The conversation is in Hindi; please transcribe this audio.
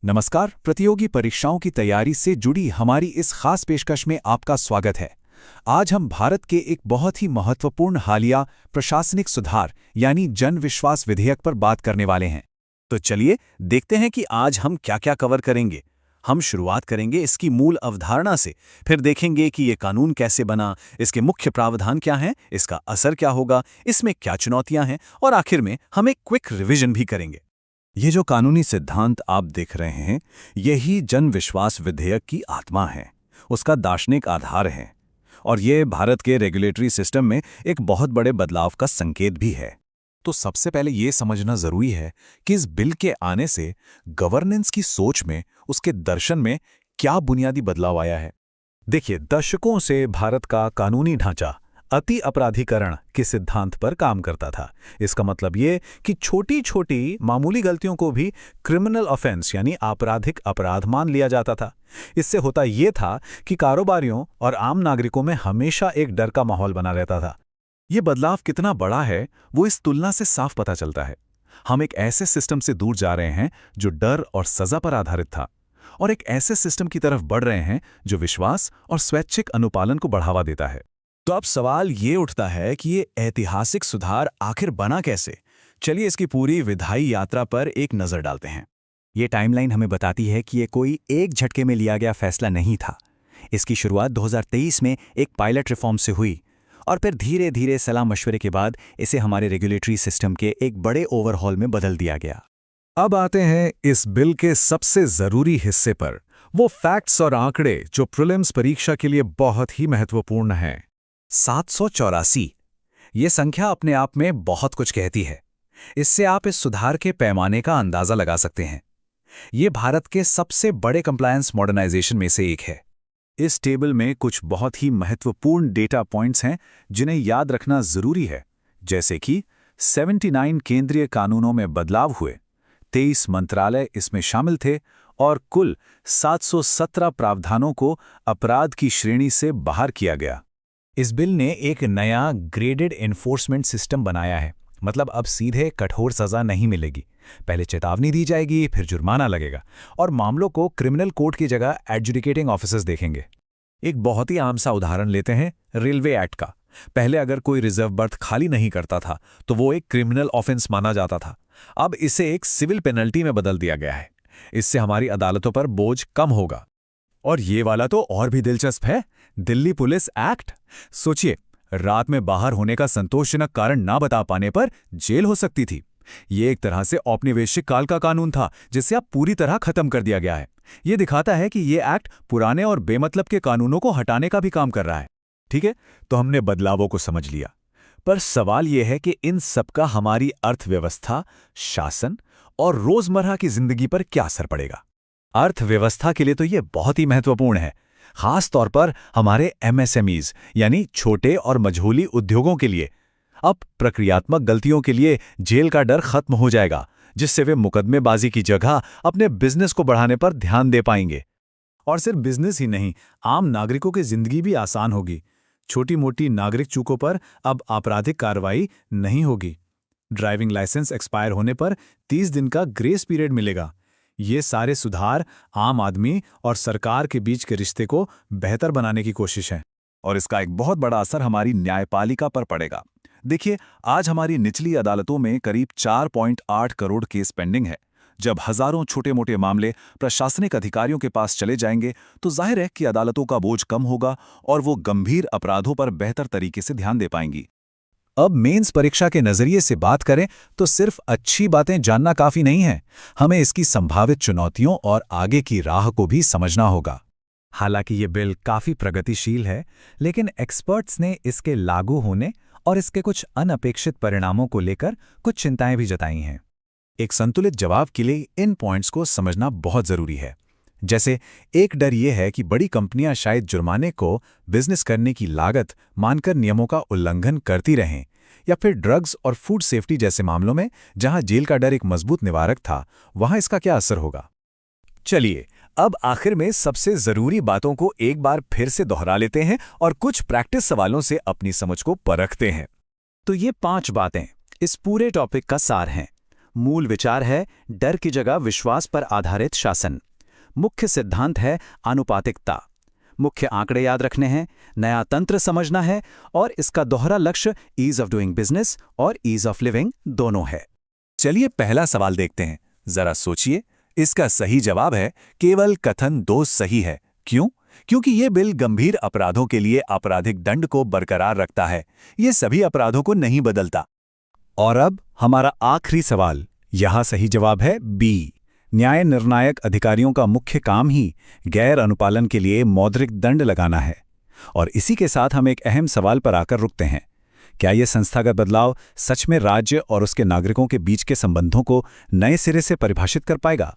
नमस्कार। प्रतियोगी परीक्षाओं की तैयारी से जुड़ी हमारी इस खास पेशकश में आपका स्वागत है। आज हम भारत के एक बहुत ही महत्वपूर्ण हालिया प्रशासनिक सुधार यानी जन विश्वास विधेयक पर बात करने वाले हैं। तो चलिए देखते हैं कि आज हम क्या-क्या कवर करेंगे। हम शुरुआत करेंगे इसकी मूल अवधारणा से, फिर देखेंगे कि ये कानून कैसे बना, इसके मुख्य प्रावधान क्या हैं, इसका असर क्या होगा, इसमें क्या चुनौतियां हैं और आखिर में हम एक क्विक रिवीजन भी करेंगे। ये जो कानूनी सिद्धांत आप देख रहे हैं, यही जन विश्वास विधेयक की आत्मा है, उसका दार्शनिक आधार है और ये भारत के रेगुलेटरी सिस्टम में एक बहुत बड़े बदलाव का संकेत भी है। तो सबसे पहले ये समझना जरूरी है कि इस बिल के आने से गवर्नेंस की सोच में, उसके दर्शन में क्या बुनियादी बदलाव आया है। देखिए, दशकों से भारत का कानूनी ढांचा अति अपराधीकरण के सिद्धांत पर काम करता था। इसका मतलब ये कि छोटी छोटी मामूली गलतियों को भी क्रिमिनल ऑफेंस यानी आपराधिक अपराध मान लिया जाता था। इससे होता ये था कि कारोबारियों और आम नागरिकों में हमेशा एक डर का माहौल बना रहता था। ये बदलाव कितना बड़ा है वो इस तुलना से साफ पता चलता है। हम एक ऐसे सिस्टम से दूर जा रहे हैं जो डर और सजा पर आधारित था, और एक ऐसे सिस्टम की तरफ बढ़ रहे हैं जो विश्वास और स्वैच्छिक अनुपालन को बढ़ावा देता है। तो अब सवाल ये उठता है कि ये ऐतिहासिक सुधार आखिर बना कैसे। चलिए इसकी पूरी विधायी यात्रा पर एक नज़र डालते हैं। ये टाइमलाइन हमें बताती है कि ये कोई एक झटके में लिया गया फैसला नहीं था। इसकी शुरुआत 2023 में एक पायलट रिफॉर्म से हुई और फिर धीरे धीरे सलाह मशवरे के बाद इसे हमारे रेगुलेटरी सिस्टम के एक बड़े ओवरहॉल में बदल दिया गया। अब आते हैं इस बिल के सबसे जरूरी हिस्से पर, वो फैक्ट्स और आंकड़े जो प्रीलिम्स परीक्षा के लिए बहुत ही महत्वपूर्ण हैं। 784 ये संख्या अपने आप में बहुत कुछ कहती है। इससे आप इस सुधार के पैमाने का अंदाजा लगा सकते हैं। ये भारत के सबसे बड़े कंप्लायंस मॉडर्नाइजेशन में से एक है। इस टेबल में कुछ बहुत ही महत्वपूर्ण डेटा पॉइंट्स हैं जिन्हें याद रखना जरूरी है, जैसे कि 79 केंद्रीय कानूनों में बदलाव हुए, 23 मंत्रालय इसमें शामिल थे और कुल 717 प्रावधानों को अपराध की श्रेणी से बाहर किया गया। इस बिल ने एक नया ग्रेडेड एनफोर्समेंट सिस्टम बनाया है। मतलब अब सीधे कठोर सजा नहीं मिलेगी, पहले चेतावनी दी जाएगी, फिर जुर्माना लगेगा और मामलों को क्रिमिनल कोर्ट की जगह एडजुडिकेटिंग ऑफिसर्स देखेंगे। एक बहुत ही आम सा उदाहरण लेते हैं रेलवे एक्ट का। पहले अगर कोई रिजर्व बर्थ खाली नहीं करता था तो वो एक क्रिमिनल ऑफेंस माना जाता था। अब इसे एक सिविल पेनल्टी में बदल दिया गया है। इससे हमारी अदालतों पर बोझ कम होगा। और ये वाला तो और भी दिलचस्प है, दिल्ली पुलिस एक्ट। सोचिए, रात में बाहर होने का संतोषजनक कारण ना बता पाने पर जेल हो सकती थी। ये एक तरह से औपनिवेशिक काल का कानून था जिसे अब पूरी तरह खत्म कर दिया गया है। ये दिखाता है कि ये एक्ट पुराने और बेमतलब के कानूनों को हटाने का भी काम कर रहा है। ठीक है, तो हमने बदलावों को समझ लिया, पर सवाल यह है कि इन सबका हमारी अर्थव्यवस्था, शासन और रोजमर्रा की जिंदगी पर क्या असर पड़ेगा। अर्थव्यवस्था के लिए तो ये बहुत ही महत्वपूर्ण है, खास तौर पर हमारे एमएसएमईज यानी छोटे और मझोली उद्योगों के लिए। अब प्रक्रियात्मक गलतियों के लिए जेल का डर खत्म हो जाएगा, जिससे वे मुकदमेबाजी की जगह अपने बिजनेस को बढ़ाने पर ध्यान दे पाएंगे। और सिर्फ बिजनेस ही नहीं, आम नागरिकों की जिंदगी भी आसान होगी। छोटी मोटी नागरिक चूकों पर अब आपराधिक कार्रवाई नहीं होगी। ड्राइविंग लाइसेंस एक्सपायर होने पर 30 दिन का ग्रेस पीरियड मिलेगा। ये सारे सुधार आम आदमी और सरकार के बीच के रिश्ते को बेहतर बनाने की कोशिश है। और इसका एक बहुत बड़ा असर हमारी न्यायपालिका पर पड़ेगा। देखिए, आज हमारी निचली अदालतों में करीब 4.8 करोड़ केस पेंडिंग है। जब हजारों छोटे मोटे मामले प्रशासनिक अधिकारियों के पास चले जाएंगे तो जाहिर है कि अदालतों का बोझ कम होगा और वो गंभीर अपराधों पर बेहतर तरीके से ध्यान दे पाएंगी। अब मेंस परीक्षा के नजरिए से बात करें तो सिर्फ अच्छी बातें जानना काफी नहीं है, हमें इसकी संभावित चुनौतियों और आगे की राह को भी समझना होगा। हालांकि ये बिल काफी प्रगतिशील है, लेकिन एक्सपर्ट्स ने इसके लागू होने और इसके कुछ अनपेक्षित परिणामों को लेकर कुछ चिंताएं भी जताई हैं। एक संतुलित जवाब के लिए इन पॉइंट्स को समझना बहुत जरूरी है। जैसे, एक डर यह है कि बड़ी कंपनियां शायद जुर्माने को बिजनेस करने की लागत मानकर नियमों का उल्लंघन करती रहें, या फिर ड्रग्स और फूड सेफ्टी जैसे मामलों में जहां जेल का डर एक मजबूत निवारक था, वहां इसका क्या असर होगा। चलिए अब आखिर में सबसे जरूरी बातों को एक बार फिर से दोहरा लेते हैं और कुछ प्रैक्टिस सवालों से अपनी समझ को परखते हैं। तो ये 5 बातें इस पूरे टॉपिक का सार हैं। मूल विचार है डर की जगह विश्वास पर आधारित शासन। मुख्य सिद्धांत है आनुपातिकता। मुख्य आंकड़े याद रखने हैं, नया तंत्र समझना है और इसका दोहरा लक्ष्य ईज ऑफ डूइंग बिजनेस और ईज ऑफ लिविंग दोनों है। चलिए पहला सवाल देखते हैं। जरा सोचिए, इसका सही जवाब है केवल कथन 2 सही है। क्यों? क्योंकि ये बिल गंभीर अपराधों के लिए आपराधिक दंड को बरकरार रखता है, ये सभी अपराधों को नहीं बदलता। और अब हमारा आखिरी सवाल, यहां सही जवाब है बी। न्याय निर्णायक अधिकारियों का मुख्य काम ही गैर अनुपालन के लिए मौद्रिक दंड लगाना है। और इसी के साथ हम एक अहम सवाल पर आकर रुकते हैं। क्या यह संस्थागत बदलाव सच में राज्य और उसके नागरिकों के बीच के संबंधों को नए सिरे से परिभाषित कर पाएगा?